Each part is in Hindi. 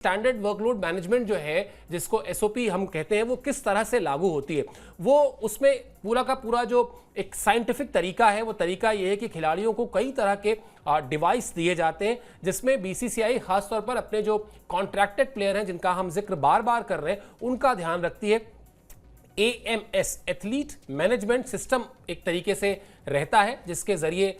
स्टैंडर्ड वर्कलोड मैनेजमेंट जो है, जिसको एसओपी हम कहते हैं, वो किस तरह से लागू होती है, वो उसमें पूरा का पूरा जो एक साइंटिफिक तरीका है, वो तरीका ये है कि खिलाड़ियों को कई तरह के डिवाइस दिए जाते हैं, जिसमें बीसीसीआई खासतौर पर अपने जो कॉन्ट्रैक्टेड प्लेयर हैं, जिनका हम जिक्र बार बार कर रहे हैं, उनका ध्यान रखती है। एएमएस, एथलीट मैनेजमेंट सिस्टम, एक तरीके से रहता है जिसके जरिए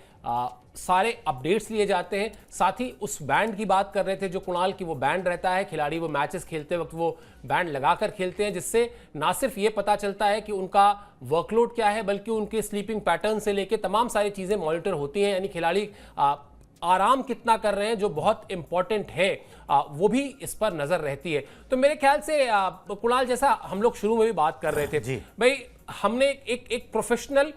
सारे अपडेट्स लिए जाते हैं। साथ ही उस बैंड की बात कर रहे थे जो कुणाल की, वो बैंड रहता है, खिलाड़ी वो मैचेस खेलते वक्त वो बैंड लगाकर खेलते हैं, जिससे ना सिर्फ ये पता चलता है कि उनका वर्कलोड क्या है, बल्कि उनके स्लीपिंग पैटर्न से लेकर तमाम सारी चीजें मॉनिटर होती हैं। यानी खिलाड़ी आराम कितना कर रहे हैं, जो बहुत इंपॉर्टेंट है, वो भी इस पर नजर रहती है। तो मेरे ख्याल से कुणाल, जैसा हम लोग शुरू में भी बात कर रहे थे भाई, हमने एक प्रोफेशनल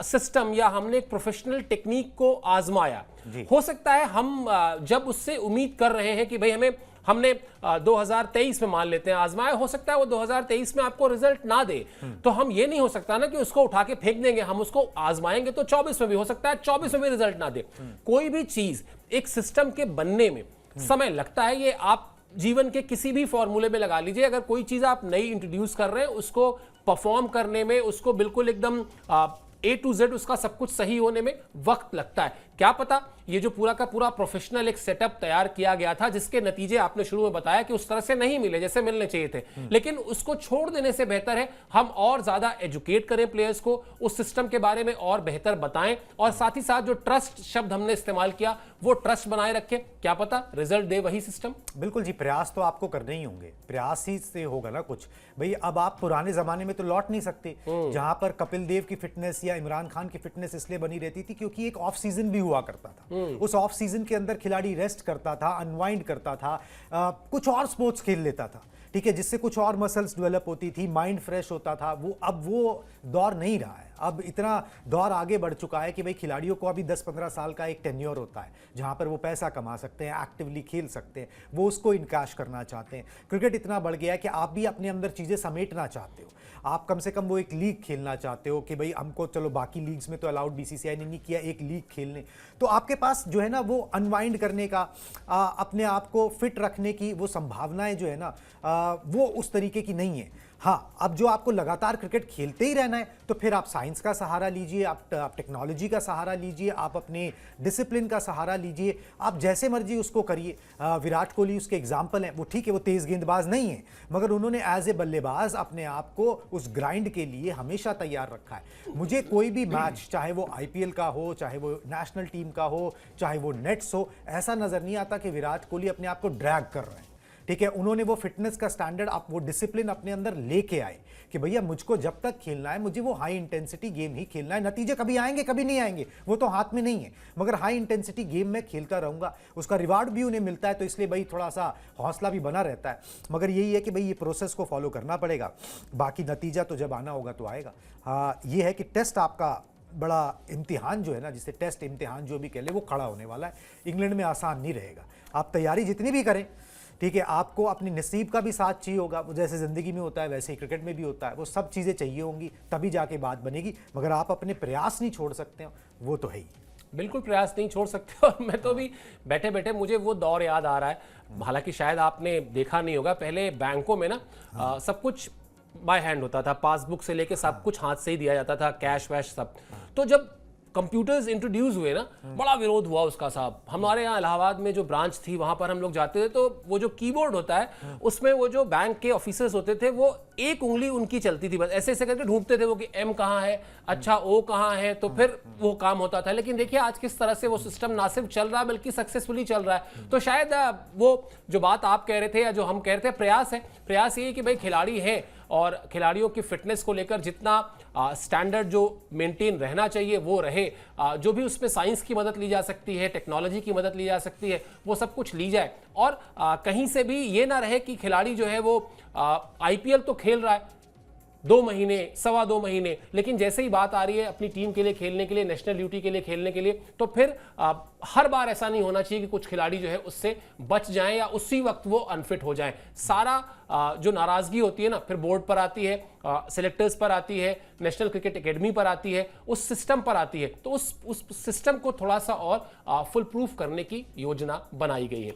सिस्टम या हमने एक प्रोफेशनल टेक्निक को आजमाया। हो सकता है हम जब उससे उम्मीद कर रहे हैं कि भाई हमने 2023 में मान लेते हैं आजमाया, हो सकता है वो 2023 में आपको रिजल्ट ना दे, तो हम ये नहीं हो सकता ना कि उसको उठा के फेंक देंगे। हम उसको आजमाएंगे तो 24 में भी हो सकता है 24 में भी रिजल्ट ना दे। कोई भी चीज एक सिस्टम के बनने में समय लगता है। ये आप जीवन के किसी भी फॉर्मूले में लगा लीजिए, अगर कोई चीज आप नई इंट्रोड्यूस कर रहे हैं, उसको परफॉर्म करने में, उसको बिल्कुल एकदम A to Z उसका सब कुछ सही होने में वक्त लगता है। क्या पता ये जो पूरा का पूरा प्रोफेशनल एक सेटअप तैयार किया गया था, जिसके नतीजे आपने शुरू में बताया कि उस तरह से नहीं मिले जैसे मिलने चाहिए थे, लेकिन उसको छोड़ देने से बेहतर है हम और ज्यादा एजुकेट करें प्लेयर्स को, उस सिस्टम के बारे में और बेहतर बताएं, और साथ ही साथ जो ट्रस्ट शब्द हमने इस्तेमाल किया, वो ट्रस्ट बनाए रखें। क्या पता रिजल्ट दे वही सिस्टम। बिल्कुल जी, प्रयास तो आपको करने ही होंगे, प्रयास ही से होगा ना कुछ। भाई अब आप पुराने जमाने में तो लौट नहीं सकते, जहां पर कपिल देव की फिटनेस या इमरान खान की फिटनेस इसलिए बनी रहती थी क्योंकि एक ऑफ सीजन भी हुआ करता था। उस ऑफ सीजन के अंदर खिलाड़ी रेस्ट करता था, अनवाइंड करता था, कुछ और स्पोर्ट्स खेल लेता था, ठीक है, जिससे कुछ और मसल्स डेवलप होती थी, माइंड फ्रेश होता था। वो अब वो दौर नहीं रहा है। अब इतना दौर आगे बढ़ चुका है कि भाई खिलाड़ियों को अभी 10-15 साल का एक टेन्योर होता है, जहां पर वो पैसा कमा सकते हैं, एक्टिवली खेल सकते हैं, वो उसको इनकैश करना चाहते हैं। क्रिकेट इतना बढ़ गया है कि आप भी अपने अंदर चीज़ें समेटना चाहते हो। आप कम से कम वो एक लीग खेलना चाहते हो कि भाई हमको, चलो बाकी लीग्स में तो अलाउड बीसीसीआई ने नहीं किया, एक लीग खेलने, तो आपके पास जो है ना वो अनवाइंड करने का, अपने आप को फिट रखने की वो संभावनाएं जो है ना, वो उस तरीके की नहीं है। हाँ, अब जो आपको लगातार क्रिकेट खेलते ही रहना है, तो फिर आप साइंस का सहारा लीजिए, आप टेक्नोलॉजी का सहारा लीजिए, आप अपने डिसिप्लिन का सहारा लीजिए, आप जैसे मर्जी उसको करिए। विराट कोहली उसके एग्जाम्पल हैं। वो ठीक है, वो तेज़ गेंदबाज नहीं है, मगर उन्होंने एज ए बल्लेबाज अपने आप को उस ग्राइंड के लिए हमेशा तैयार रखा है। मुझे कोई भी मैच, चाहे वो IPL का हो, चाहे वो नेशनल टीम का हो, चाहे वो नेट्स हो, ऐसा नज़र नहीं आता कि विराट कोहली अपने आप को ड्रैग कर रहे हैं, ठीक है। उन्होंने वो फिटनेस का स्टैंडर्ड, आप वो डिसिप्लिन अपने अंदर लेके आए कि भैया मुझको जब तक खेलना है, मुझे वो हाई इंटेंसिटी गेम ही खेलना है। नतीजे कभी आएंगे कभी नहीं आएंगे, वो तो हाथ में नहीं है, मगर हाई इंटेंसिटी गेम में खेलता रहूंगा, उसका रिवार्ड भी उन्हें मिलता है, तो इसलिए भाई थोड़ा सा हौसला भी बना रहता है। मगर यही है कि भाई ये प्रोसेस को फॉलो करना पड़ेगा, बाकी नतीजा तो जब आना होगा तो आएगा। हाँ, ये है कि टेस्ट आपका बड़ा इम्तिहान जो है ना, जिसे टेस्ट इम्तिहान जो भी कह ले, वो खड़ा होने वाला है। इंग्लैंड में आसान नहीं रहेगा। आप तैयारी जितनी भी करें, ठीक है, आपको अपनी नसीब का भी साथ चाहिए होगा, जैसे ज़िंदगी में होता है वैसे ही क्रिकेट में भी होता है। वो सब चीज़ें चाहिए होंगी, तभी जाके बात बनेगी। मगर आप अपने प्रयास नहीं छोड़ सकते हो, वो तो है ही। बिल्कुल प्रयास नहीं छोड़ सकते। और मैं तो भी बैठे बैठे मुझे वो दौर याद आ रहा है, हालांकि शायद आपने देखा नहीं होगा, पहले बैंकों में ना सब कुछ बाय हैंड होता था, पासबुक से लेके सब कुछ हाथ से ही दिया जाता था, कैश वैश सब। तो जब कंप्यूटर्स इंट्रोड्यूस हुए ना, बड़ा विरोध हुआ उसका साहब। हमारे यहाँ इलाहाबाद में जो ब्रांच थी, वहां पर हम लोग जाते थे, तो वो जो कीबोर्ड होता है, उसमें वो जो बैंक के ऑफिसर्स होते थे, वो एक उंगली उनकी चलती थी, बस ऐसे ऐसे करके ढूंढते थे वो कि M कहाँ है, अच्छा O कहाँ है, तो फिर वो काम होता था। लेकिन देखिए आज किस तरह से वो सिस्टम ना सिर्फ चल रहा है बल्कि सक्सेसफुली चल रहा है। तो शायद वो जो बात आप कह रहे थे या जो हम कह रहे थे, प्रयास है। प्रयास ये है कि भाई खिलाड़ी है, और खिलाड़ियों की फिटनेस को लेकर जितना स्टैंडर्ड जो मेंटेन रहना चाहिए वो रहे, जो भी उसमें साइंस की मदद ली जा सकती है, टेक्नोलॉजी की मदद ली जा सकती है, वो सब कुछ ली जाए। और कहीं से भी ये ना रहे कि खिलाड़ी जो है वो IPL तो खेल रहा है 2 महीने, 2.25 महीने, लेकिन जैसे ही बात आ रही है अपनी टीम के लिए खेलने के लिए, नेशनल ड्यूटी के लिए खेलने के लिए, तो फिर हर बार ऐसा नहीं होना चाहिए कि कुछ खिलाड़ी जो है उससे बच जाएं या उसी वक्त वो अनफिट हो जाएं। सारा जो नाराजगी होती है ना, फिर बोर्ड पर आती है, सिलेक्टर्स पर आती है, नेशनल क्रिकेट एकेडमी पर आती है, उस सिस्टम पर आती है। तो उस सिस्टम को थोड़ा सा और फुल प्रूफ करने की योजना बनाई गई है।